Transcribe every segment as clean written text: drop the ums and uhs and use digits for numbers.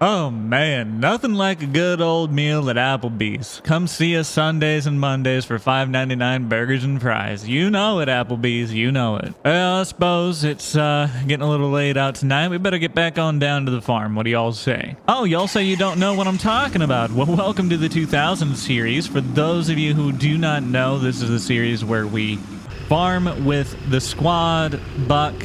Oh man, nothing like a good old meal at Applebee's. Come see us Sundays and Mondays for $5.99 burgers and fries. You know it, Applebee's, you know it. Well, I suppose it's getting a little late out tonight. We better get back on down to the farm. What do y'all say? Oh, y'all say you don't know what I'm talking about. Well, welcome to the 2000 series. For those of you who do not know, this is a series where we farm with the squad, Buck,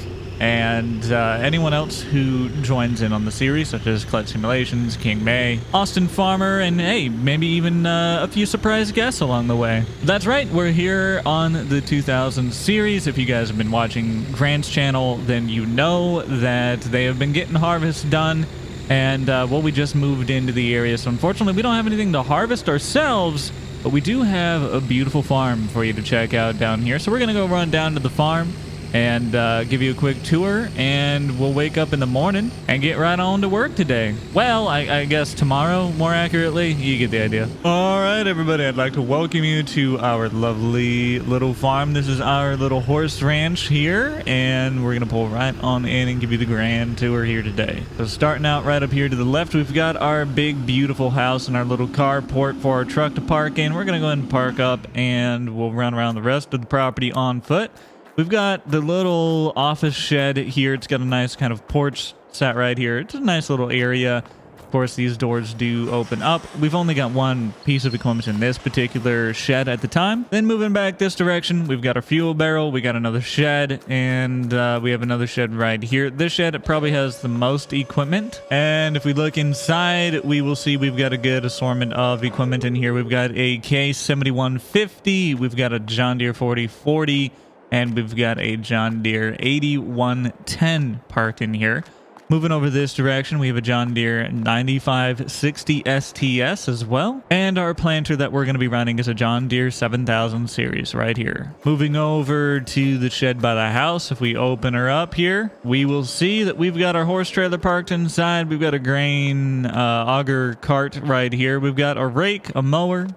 and anyone else who joins in on the series, such as Clutch Simulations, King May, Austin Farmer, and hey, maybe even a few surprise guests along the way. That's right, we're here on the 2000 series. If you guys have been watching Grant's channel, then you know that they have been getting harvest done, and well, we just moved into the area, so unfortunately we don't have anything to harvest ourselves, but we do have a beautiful farm for you to check out down here. So we're gonna go run down to the farm and give you a quick tour, and we'll wake up in the morning and get right on to work today. Well, I guess tomorrow, more accurately. You get the idea. All right, everybody, I'd like to welcome you to our lovely little farm. This is our little horse ranch here, and we're gonna pull right on in and give you the grand tour here today. So starting out right up here to the left, we've got our big, beautiful house and our little carport for our truck to park in. We're gonna go ahead and park up, and we'll run around the rest of the property on foot. We've got the little office shed here. It's got a nice kind of porch set right here. It's a nice little area. Of course, these doors do open up. We've only got one piece of equipment in this particular shed at the time. Then moving back this direction, we've got our fuel barrel. We got another shed, and we have another shed right here. This shed, it probably has the most equipment. And if we look inside, we will see we've got a good assortment of equipment in here. We've got a K7150. We've got a John Deere 4040. And we've got a John Deere 8110 parked in here. Moving over this direction, we have a John Deere 9560 STS as well. And our planter that we're going to be running is a John Deere 7000 series right here. Moving over to the shed by the house, if we open her up here, we will see that we've got our horse trailer parked inside. We've got a grain auger cart right here. We've got a rake, a mower,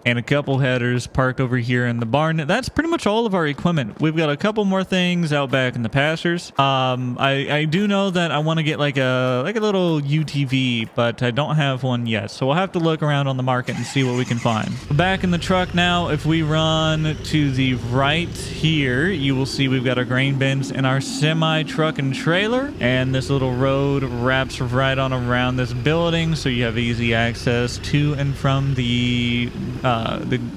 and a couple headers parked over here in the barn. That's pretty much all of our equipment. We've got a couple more things out back in the pastures. I do know that I want to get like a little UTV, but I don't have one yet. So we'll have to look around on the market and see what we can find. Back in the truck now, if we run to the right here, you will see we've got our grain bins and our semi truck and trailer. And this little road wraps right on around this building, so you have easy access to and from the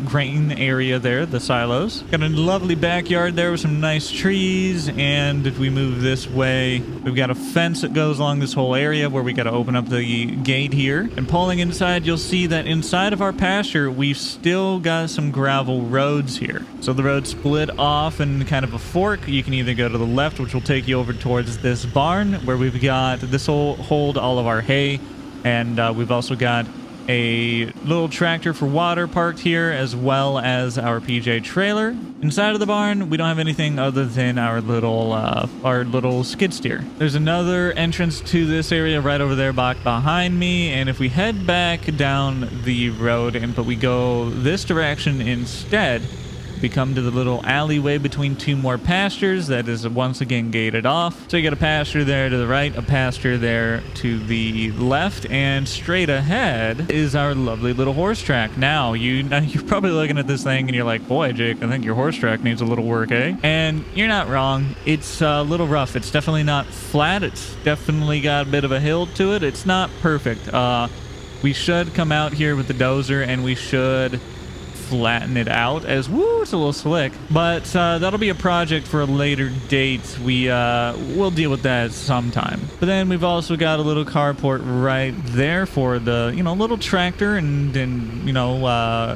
grain area there, the silos. Got a lovely backyard there with some nice trees, and if we move this way, we've got a fence that goes along this whole area where we got to open up the gate here. And pulling inside, you'll see that inside of our pasture, we've still got some gravel roads here. So the road split off in kind of a fork. You can either go to the left, which will take you over towards this barn, where we've got, this will hold all of our hay, and we've also got a little tractor for water parked here, as well as our PJ trailer. Inside of the barn, we don't have anything other than our little skid steer. There's another entrance to this area right over there back behind me, and if we head back down the road but we go this direction instead, we come to the little alleyway between two more pastures that is once again gated off. So you got a pasture there to the right, a pasture there to the left, and straight ahead is our lovely little horse track. Now, you're probably looking at this thing and you're like, boy, Jake, I think your horse track needs a little work, eh? And you're not wrong. It's a little rough. It's definitely not flat. It's definitely got a bit of a hill to it. It's not perfect. We should come out here with the dozer and we should flatten it out, as woo, it's a little slick, but that'll be a project for a later date. We'll deal with that sometime. But then we've also got a little carport right there for the little tractor and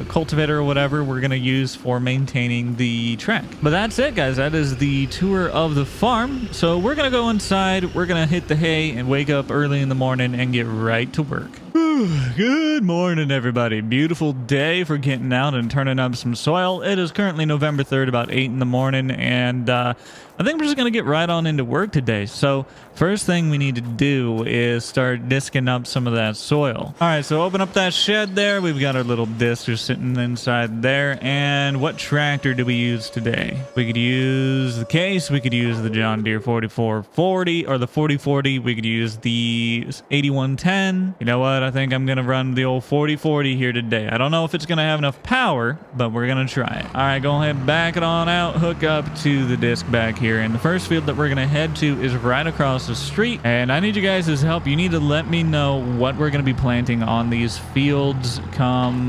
cultivator or whatever we're gonna use for maintaining the track. But that's it, guys. That is the tour of the farm. So we're gonna go inside, we're gonna hit the hay and wake up early in the morning and get right to work. Good morning, everybody. Beautiful day for getting out and turning up some soil. It is currently November 3rd, about 8 in the morning, and I think we're just going to get right on into work today. So first thing we need to do is start disking up some of that soil. All right, so open up that shed there. We've got our little discs sitting inside there. And what tractor do we use today? We could use the Case. We could use the John Deere 4440 or the 4040. We could use the 8110. You know what? I think I'm going to run the old 4040 here today. I don't know if it's going to have enough power, but we're going to try it. All right, go ahead, back it on out, hook up to the disc back here. And the first field that we're going to head to is right across the street. And I need you guys' help. You need to let me know what we're going to be planting on these fields come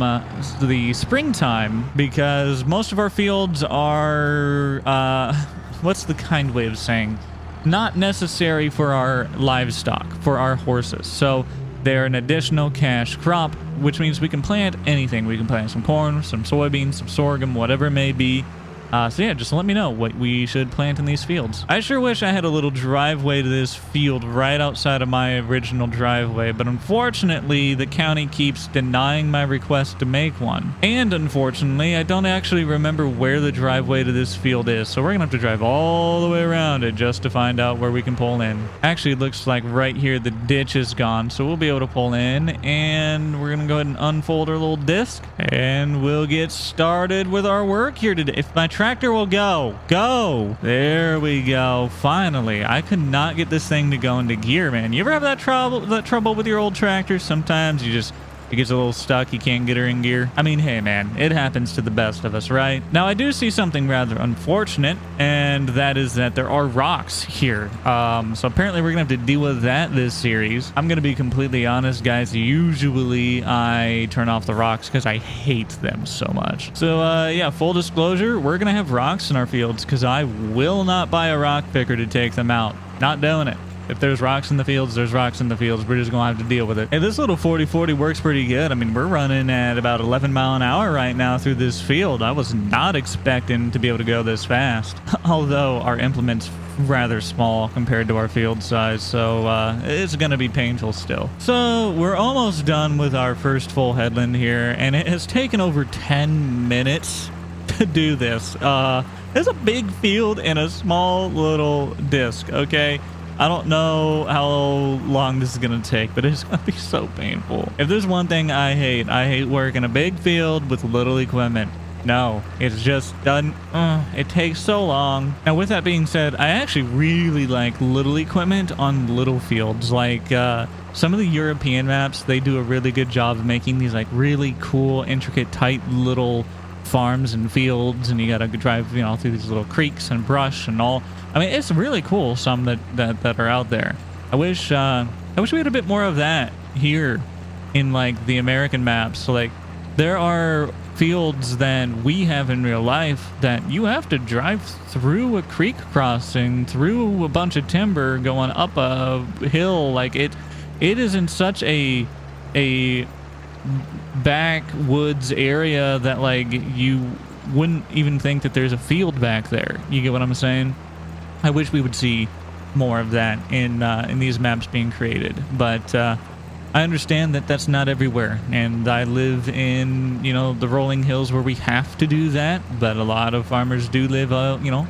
the springtime, because most of our fields are, what's the kind way of saying? Not necessary for our livestock, for our horses. So they're an additional cash crop, which means we can plant anything. We can plant some corn, some soybeans, some sorghum, whatever it may be. So yeah, just let me know what we should plant in these fields. I sure wish I had a little driveway to this field right outside of my original driveway, but unfortunately, the county keeps denying my request to make one. And unfortunately, I don't actually remember where the driveway to this field is, so we're gonna have to drive all the way around it just to find out where we can pull in. Actually, it looks like right here the ditch is gone, so we'll be able to pull in, and we're gonna go ahead and unfold our little disc, and we'll get started with our work here today. If my tractor will go. There we go. Finally, I could not get this thing to go into gear, man. You ever have that trouble with your old tractor? Sometimes it gets a little stuck. You can't get her in gear. I mean, hey, man, it happens to the best of us, right? Now, I do see something rather unfortunate, and that is that there are rocks here. So apparently we're gonna have to deal with that this series. I'm gonna be completely honest, guys. Usually I turn off the rocks because I hate them so much. So yeah, full disclosure, we're gonna have rocks in our fields because I will not buy a rock picker to take them out. Not doing it. If there's rocks in the fields, there's rocks in the fields. We're just going to have to deal with it. Hey, this little 4040 works pretty good. I mean, we're running at about 11 mile an hour right now through this field. I was not expecting to be able to go this fast, although our implement's rather small compared to our field size, so it's going to be painful still. So we're almost done with our first full headland here, and it has taken over 10 minutes to do this. It's a big field and a small little disc, okay? I don't know how long this is going to take, but it's going to be so painful. If there's one thing I hate working a big field with little equipment. No, it's just done. It takes so long. Now, with that being said, I actually really like little equipment on little fields. Like some of the European maps, they do a really good job of making these like really cool, intricate, tight little farms and fields, and you gotta drive, you know, through these little creeks and brush and all. I mean, it's really cool, some that are out there. I wish we had a bit more of that here in like the American maps. So like there are fields that we have in real life that you have to drive through a creek crossing, through a bunch of timber, going up a hill. Like it is in such a backwoods area that like you wouldn't even think that there's a field back there. You get what I'm saying? I wish we would see more of that in these maps being created, but I understand that that's not everywhere, and I live in, you know, the rolling hills where we have to do that, but a lot of farmers do live, you know,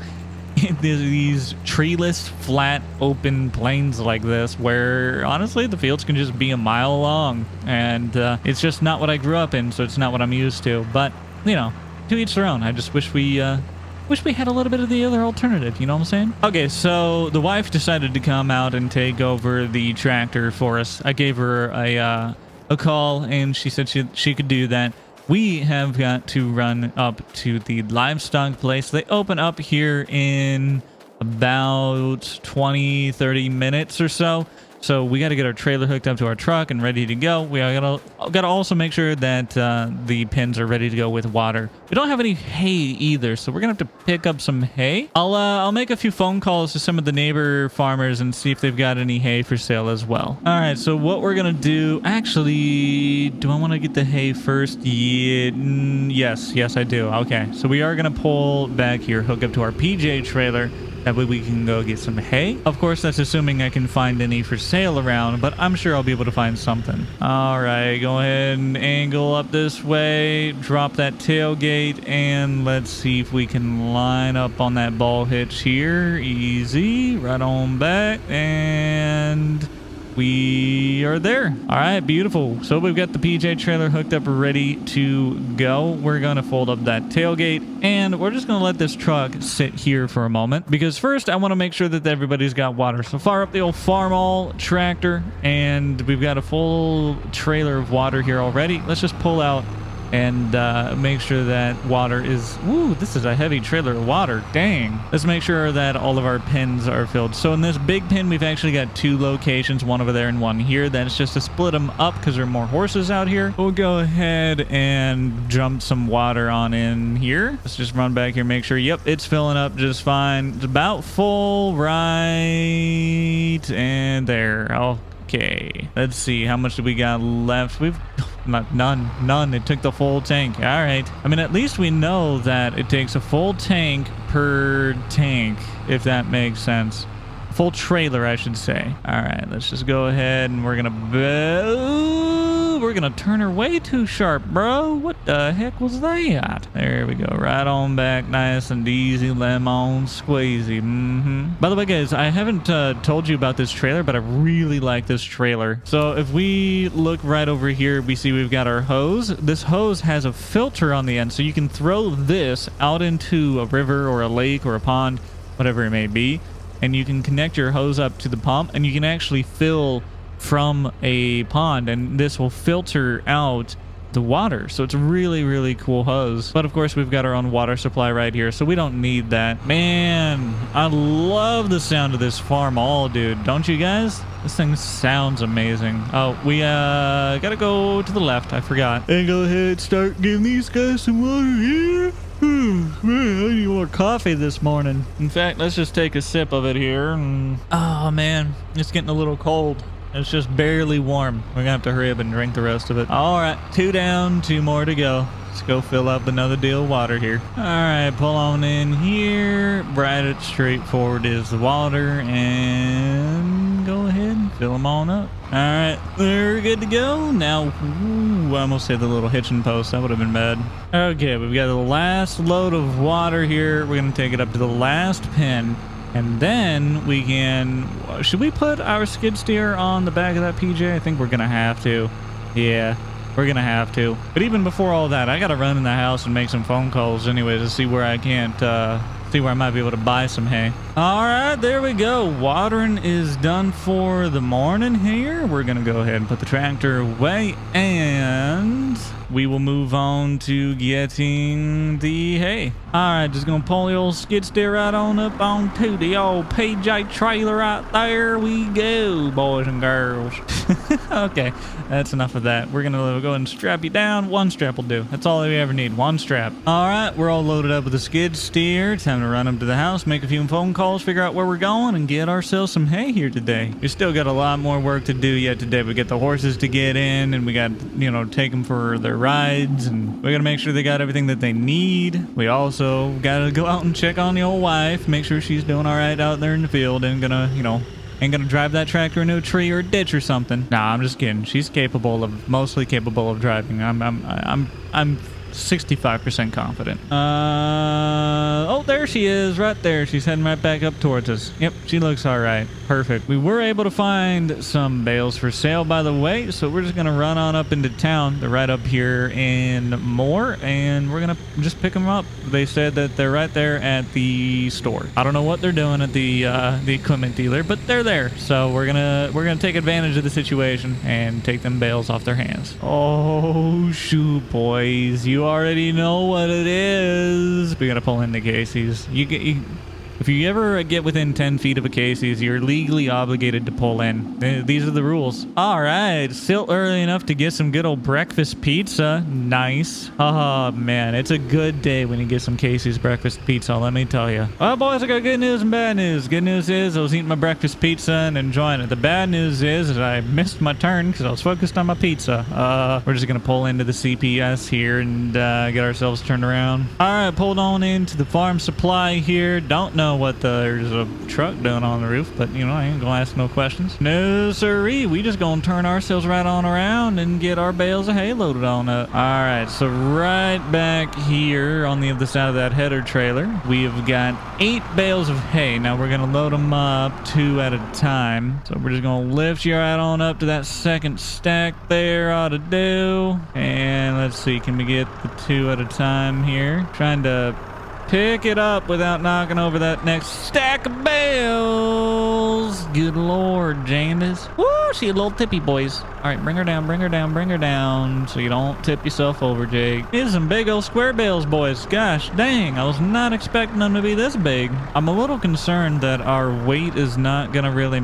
in these treeless, flat, open plains like this, where honestly the fields can just be a mile long, and it's just not what I grew up in, so it's not what I'm used to. But you know, to each their own. I just wish we had a little bit of the other alternative, you know what I'm saying? Okay, so the wife decided to come out and take over the tractor for us. I gave her a call, and she said she could do that. We have got to run up to the livestock place. They open up here in about 20-30 minutes or so. So we got to get our trailer hooked up to our truck and ready to go. We got to also make sure that the pens are ready to go with water. We don't have any hay either, so we're gonna have to pick up some hay. I'll make a few phone calls to some of the neighbor farmers and see if they've got any hay for sale as well. All right, so what we're gonna do? Actually, do I want to get the hay first? Yeah, yes, I do. Okay, so we are gonna pull back here, hook up to our PJ trailer. That way we can go get some hay. Of course, that's assuming I can find any for sale around, but I'm sure I'll be able to find something. All right, go ahead and angle up this way, drop that tailgate, and let's see if we can line up on that ball hitch here. Easy, right on back, and we are there. All right, beautiful. So we've got the PJ trailer hooked up, ready to go. We're going to fold up that tailgate, and we're just going to let this truck sit here for a moment, because first I want to make sure that everybody's got water. So fire up the old Farmall tractor, and we've got a full trailer of water here already. Let's just pull out and make sure that water is... Woo, this is a heavy trailer of water. Dang. Let's make sure that all of our pins are filled. So in this big pin, we've actually got 2 locations, one over there and one here. That's just to split them up because there are more horses out here. We'll go ahead and jump some water on in here. Let's just run back here, make sure, yep, it's filling up just fine. It's about full, right, and there. Okay, let's see, how much do we got left? We've none. It took the full tank. All right, I mean, at least we know that it takes a full tank per tank, if that makes sense. Full trailer, I should say. All right, let's just go ahead and we're gonna turn her way too sharp, bro. What the heck was that? There we go, right on back, nice and easy, lemon squeezy. By the way, guys, I haven't told you about this trailer, but I really like this trailer. So if we look right over here, we see we've got our hose. This hose has a filter on the end, so you can throw this out into a river or a lake or a pond, whatever it may be, and you can connect your hose up to the pump, and you can actually fill from a pond, and this will filter out the water. So it's a really, really cool hose. But of course, we've got our own water supply right here, so we don't need that. Man, I love the sound of this Farmall, dude. Don't you guys? This thing sounds amazing. Oh, we gotta go to the left. I forgot. And go ahead and start giving these guys some water here. Man, I need more coffee this morning. In fact, let's just take a sip of it here. Oh man, it's getting a little cold. It's just barely warm. We're gonna have to hurry up and drink the rest of it. All right, 2 down, 2 more to go. Let's go fill up another deal of water here. All right, pull on in here. Bright and straightforward is the water, and go ahead and fill them on up. All right, we're good to go. Now, ooh, I almost hit the little hitching post. That would have been bad. Okay, we've got the last load of water here. We're gonna take it up to the last pin. And then we can... Should we put our skid steer on the back of that PJ? I think we're going to have to. Yeah, we're going to have to. But even before all that, I got to run in the house and make some phone calls anyway to see where I can't... see where I might be able to buy some hay. All right, there we go. Watering is done for the morning here. We're going to go ahead and put the tractor away, and we will move on to getting the hay. All right, just going to pull the old skid steer right on up onto the old PJ trailer right there. We go, boys and girls. Okay, that's enough of that. We're going to go ahead and strap you down. 1 strap will do. That's all we ever need, 1 strap. All right, we're all loaded up with the skid steer. Time to run up to the house, make a few phone calls, figure out where we're going, and get ourselves some hay here today. We still got a lot more work to do yet today. We got the horses to get in, and we got, you know, take them for their rides, and we got to make sure they got everything that they need. We also got to go out and check on the old wife, make sure she's doing all right out there in the field, and gonna, you know, ain't gonna drive that tractor into a tree or a ditch or something. Nah, I'm just kidding. She's mostly capable of driving. I'm 65% confident. Oh, there she is, right there. She's heading right back up towards us. Yep, she looks all right. Perfect. We were able to find some bales for sale, by the way, so we're just gonna run on up into town. They're right up here in Moore, and we're gonna just pick them up. They said that they're right there at the store. I don't know what they're doing at the equipment dealer, but they're there. So we're gonna take advantage of the situation and take them bales off their hands. Oh shoot, boys, you already know what it is. We gotta pull into Casey's. If you ever get within 10 feet of a Casey's, you're legally obligated to pull in. These are the rules. All right, still early enough to get some good old breakfast pizza. Nice. Oh man, it's a good day when you get some Casey's breakfast pizza, let me tell you. Well, boys, I got good news and bad news. Good news is I was eating my breakfast pizza and enjoying it. The bad news is I missed my turn because I was focused on my pizza. We're just gonna pull into the CPS here and get ourselves turned around. All right, pulled on into the farm supply here. Don't know know what there's a truck doing on the roof, but you know, I ain't gonna ask no questions. No siree, we just gonna turn ourselves right on around and get our bales of hay loaded on up. All right, so right back here on the other side of that header trailer, we have got 8 bales of hay. Now we're gonna load them up 2 at a time. So we're just gonna lift you right on up to that second stack there. Ought to do. And let's see, can we get the 2 at a time here? Trying to pick it up without knocking over that next stack of bales. Good Lord, Jandis. Woo, she a little tippy, boys. All right, bring her down, bring her down, bring her down so you don't tip yourself over, Jake. These are some big old square bales, boys. Gosh dang, I was not expecting them to be this big. I'm a little concerned that our weight is not gonna really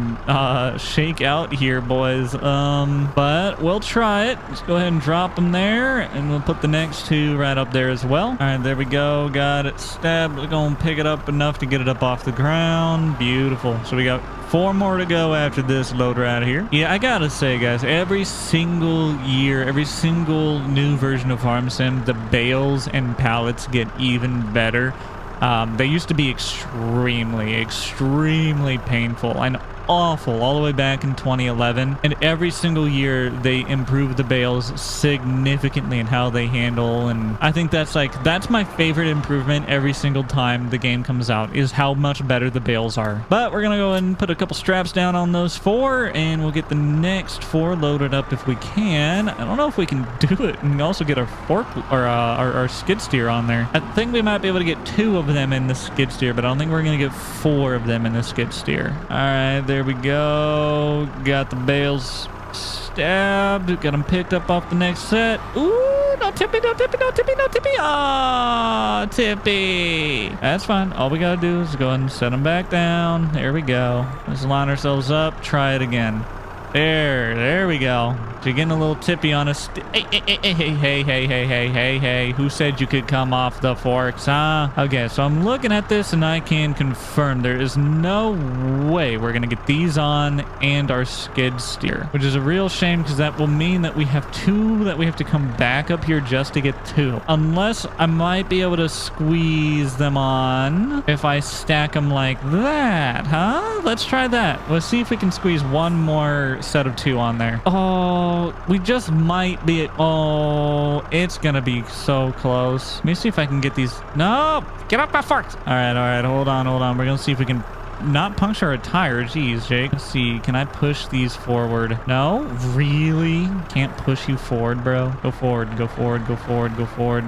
shake out here, boys. But we'll try it. Let's go ahead and drop them there, and we'll put the next 2 right up there as well. All right, there we go. Got it stabbed. We're gonna pick it up enough to get it up off the ground. Beautiful. So we got 4 more to go after this load right here. Yeah, I gotta say, guys, every single year, every single new version of Farm Sim, the bales and pallets get even better. They used to be extremely painful and awful all the way back in 2011, and every single year they improve the bales significantly in how they handle, and I think that's my favorite improvement every single time the game comes out, is how much better the bales are. But we're gonna go ahead and put a couple straps down on those 4, and we'll get the next 4 loaded up if we can. I don't know if we can do it and also get our fork or our skid steer on there. I think we might be able to get 2 of them in the skid steer, but I don't think we're gonna get 4 of them in the skid steer. All right, there we go. Got the bales stabbed. Got them picked up off the next set. Ooh, no tippy, no tippy, no tippy, no tippy. Ah, tippy. That's fine. All we gotta do is go ahead and set them back down. There we go. Let's line ourselves up. Try it again. There we go. You're getting a little tippy on us. Hey. Who said you could come off the forks, huh? Okay, so I'm looking at this and I can confirm there is no way we're gonna get these on and our skid steer, which is a real shame because that will mean that we have 2 that we have to come back up here just to get 2. Unless I might be able to squeeze them on if I stack them like that, huh? Let's try that. Let's see if we can squeeze 1 more set of 2 on there. Oh, we just might be. Oh, it's gonna be so close. Let me see if I can get these. No, get off my forks. All right, hold on. We're gonna see if we can not puncture a tire. Jeez, Jake. Let's see, can I push these forward? No, really can't push you forward, bro. Go forward,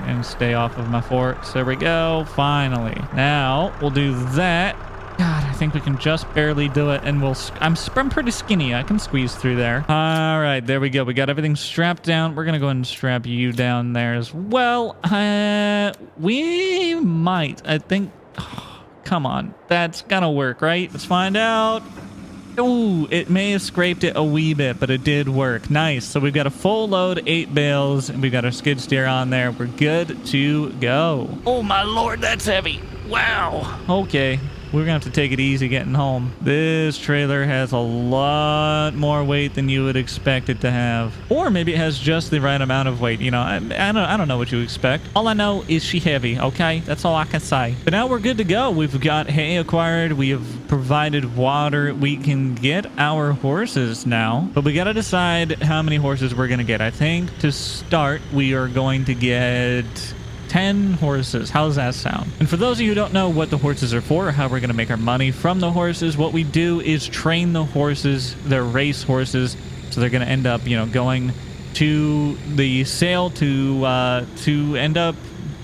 and stay off of my forks. There we go. Finally. Now we'll do that. God, I think we can just barely do it, and I'm pretty skinny. I can squeeze through there. All right, there we go. We got everything strapped down. We're gonna go ahead and strap you down there as well. We might. I think. Oh, come on, that's gonna work, right? Let's find out. Ooh, it may have scraped it a wee bit, but it did work. Nice. So we've got a full load, 8 bales, and we've got our skid steer on there. We're good to go. Oh my Lord, that's heavy. Wow. Okay. We're gonna have to take it easy getting home. This trailer has a lot more weight than you would expect it to have. Or maybe it has just the right amount of weight. You know, I don't know what you expect. All I know is she heavy, okay? That's all I can say. But now we're good to go. We've got hay acquired. We have provided water. We can get our horses now. But we gotta decide how many horses we're gonna get. I think to start, we are going to get 10 horses. How does that sound? And for those of you who don't know what the horses are for, or how we're going to make our money from the horses, what we do is train the horses. They're race horses, so they're going to end up, you know, going to the sale to end up.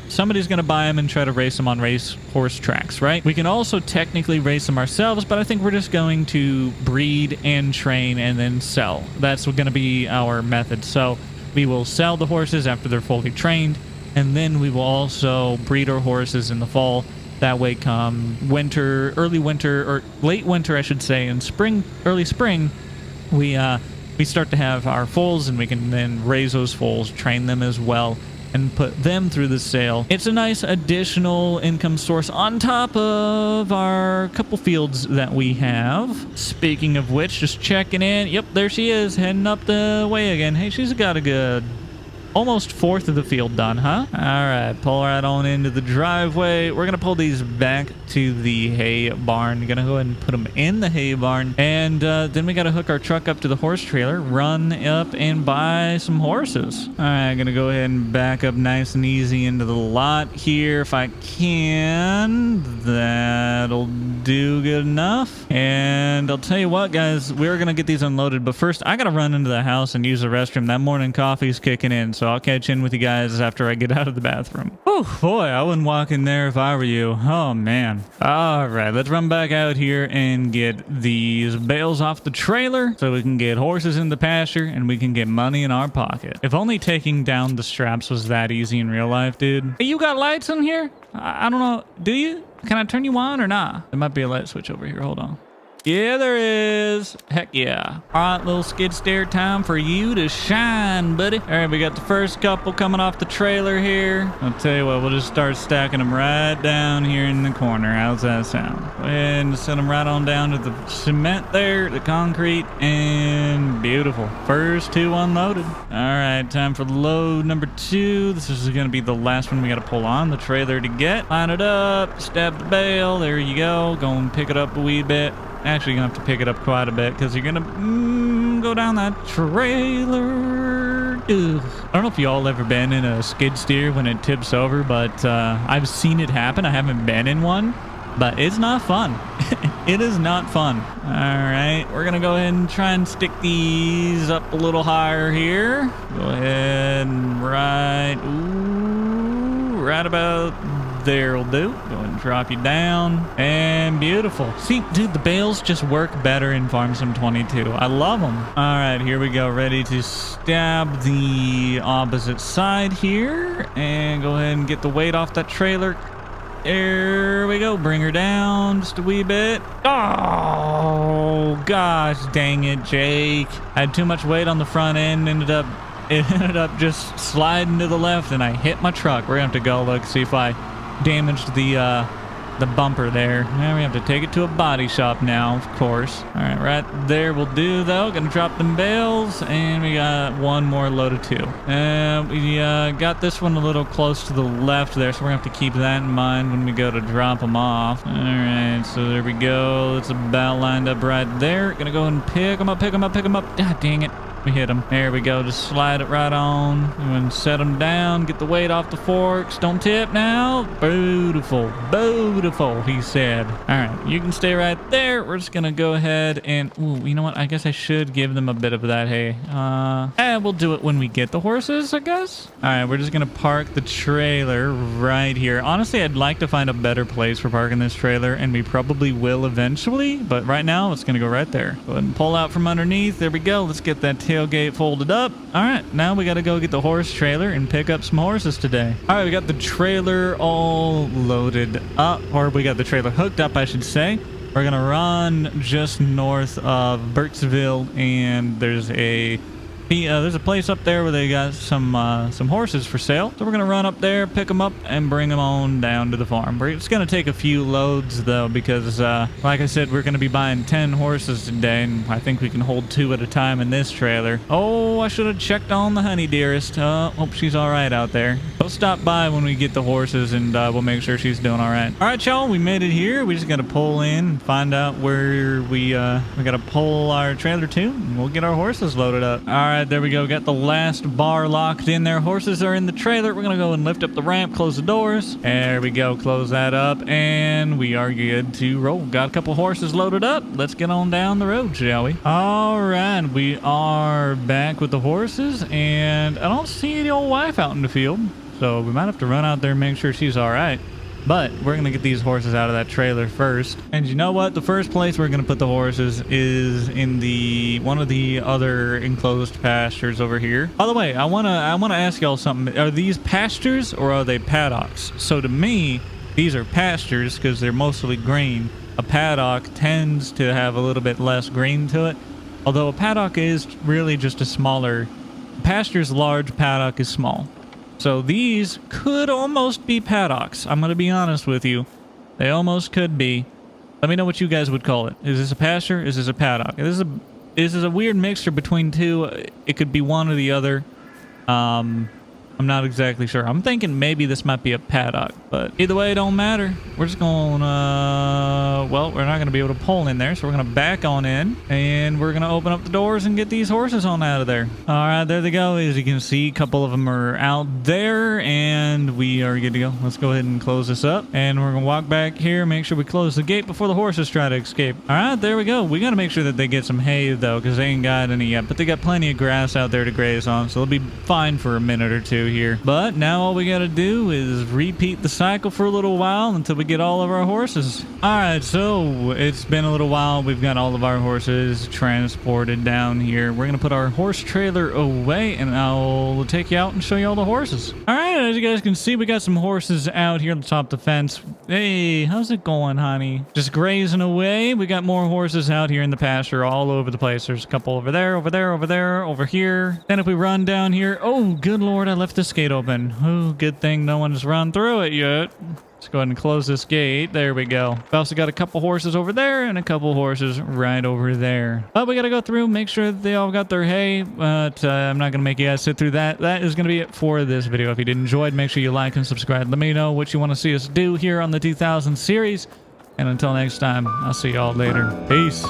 Somebody's going to buy them and try to race them on race horse tracks, right? We can also technically race them ourselves, but I think we're just going to breed and train and then sell. That's going to be our method. So we will sell the horses after they're fully trained, and then we will also breed our horses in the fall. That way come winter, early winter, or late winter, I should say, and spring, early spring, we start to have our foals, and we can then raise those foals, train them as well, and put them through the sale. It's a nice additional income source on top of our couple fields that we have. Speaking of which, just checking in. Yep, there she is, heading up the way again. Hey, she's got a good almost fourth of the field done, huh? All right, pull right on into the driveway. We're gonna pull these back to the hay barn. Gonna go ahead and put them in the hay barn, and then we gotta hook our truck up to the horse trailer, run up and buy some horses. All right, gonna go ahead and back up nice and easy into the lot here if I can. That'll do good enough. And I'll tell you what, guys, we're gonna get these unloaded, but first I gotta run into the house and use the restroom. That morning coffee's kicking in, so I'll catch in with you guys after I get out of the bathroom. Oh boy, I wouldn't walk in there if I were you. Oh man. All right, let's run back out here and get these bales off the trailer so we can get horses in the pasture and we can get money in our pocket. If only taking down the straps was that easy in real life, dude. Hey, you got lights in here? I don't know. Do you? Can I turn you on or not? There might be a light switch over here. Hold on. Yeah, there is. Heck yeah. All right, little skid steer time for you to shine, buddy. All right, we got the first couple coming off the trailer here. I'll tell you what, we'll just start stacking them right down here in the corner. How's that sound? Go ahead and send them right on down to the cement there, the concrete, and beautiful. First two unloaded. All right, time for load number 2. This is going to be the last one we got to pull on the trailer to get. Line it up, stab the bale. There you go. Go and pick it up a wee bit. Actually, you're gonna have to pick it up quite a bit because you're gonna go down that trailer. Ugh. I don't know if y'all ever been in a skid steer when it tips over, but I've seen it happen. I haven't been in one, but it's not fun. It is not fun. All right, we're gonna go ahead and try and stick these up a little higher here. Go ahead and right about there'll do. Go ahead and drop you down. And beautiful. See, dude, the bales just work better in Farm Sim 22. I love them. All right, here we go. Ready to stab the opposite side here. And go ahead and get the weight off that trailer. There we go. Bring her down just a wee bit. Oh, gosh dang it, Jake. I had too much weight on the front end. It ended up just sliding to the left, and I hit my truck. We're going to have to go look, see if I damaged the bumper there. Now we have to take it to a body shop now, of course. All right, right there will do, though. Gonna drop them bales, and we got one more load of 2. We got this one a little close to the left there, so we're gonna have to keep that in mind when we go to drop them off. All right, so there we go. It's about lined up right there. Gonna go and pick them up, pick them up, pick them up. God dang it. We hit them. There we go. Just slide it right on and set them down. Get the weight off the forks. Don't tip now. Beautiful. Beautiful, he said. All right. You can stay right there. We're just going to go ahead and... Ooh, you know what? I guess I should give them a bit of that hay. We'll do it when we get the horses, I guess. All right. We're just going to park the trailer right here. Honestly, I'd like to find a better place for parking this trailer, and we probably will eventually. But right now, it's going to go right there. Go ahead and pull out from underneath. There we go. Let's get that tailgate folded up. All right, now we got to go get the horse trailer and pick up some horses today. All right, we got the trailer all loaded up, or we got the trailer hooked up, I should say. We're gonna run just north of Burksville, and there's a place up there where they got some horses for sale. So we're gonna run up there, pick them up, and bring them on down to the farm. It's gonna take a few loads though, because like I said, we're gonna be buying 10 horses today, and I think we can hold 2 at a time in this trailer. Oh, I should have checked on the honey dearest. Hope she's all right out there. We'll stop by when we get the horses, and we'll make sure she's doing all right. All right, y'all, we made it here. We just gotta pull in and find out where we gotta pull our trailer to, and we'll get our horses loaded up. All right. There we go. Got the last bar locked in there. Horses are in the trailer. We're going to go and lift up the ramp, close the doors. There we go. Close that up, and we are good to roll. Got a couple horses loaded up. Let's get on down the road, shall we? All right. We are back with the horses, and I don't see the old wife out in the field, so we might have to run out there and make sure she's all right. But we're going to get these horses out of that trailer first. And you know what? The first place we're going to put the horses is in one of the other enclosed pastures over here. By the way, I want to ask y'all something. Are these pastures or are they paddocks? So to me, these are pastures because they're mostly green. A paddock tends to have a little bit less green to it. Although a paddock is really just a smaller... Pasture's large, paddock is small. So these could almost be paddocks. I'm going to be honest with you. They almost could be. Let me know what you guys would call it. Is this a pasture? Is this a paddock? This is a weird mixture between two. It could be one or the other. I'm not exactly sure. I'm thinking maybe this might be a paddock, but either way, it don't matter. We're just going, well, we're not going to be able to pull in there, so we're going to back on in, and we're going to open up the doors and get these horses on out of there. All right, there they go. As you can see, a couple of them are out there, and we are good to go. Let's go ahead and close this up, and we're going to walk back here, make sure we close the gate before the horses try to escape. All right, there we go. We got to make sure that they get some hay, though, because they ain't got any yet, but they got plenty of grass out there to graze on, so they'll be fine for a minute or two here. But now all we got to do is repeat the cycle for a little while until we get all of our horses. All right, so it's been a little while. We've got all of our horses transported down here. We're going to put our horse trailer away, and I'll take you out and show you all the horses. All right, as you guys can see, we got some horses out here on the top of the fence. Hey, how's it going, honey? Just grazing away. We got more horses out here in the pasture all over the place. There's a couple over there, over there, over there, over here. Then if we run down here, oh, good Lord, I left this gate open. Oh, good thing no one's run through it yet. Let's go ahead and close this gate. There we go. We've also got a couple horses over there and a couple horses right over there. But we got to go through, make sure that they all got their hay. But I'm not going to make you guys sit through that. That is going to be it for this video. If you did enjoy it, make sure you like and subscribe. Let me know what you want to see us do here on the 2000 series. And until next time, I'll see y'all later. Peace.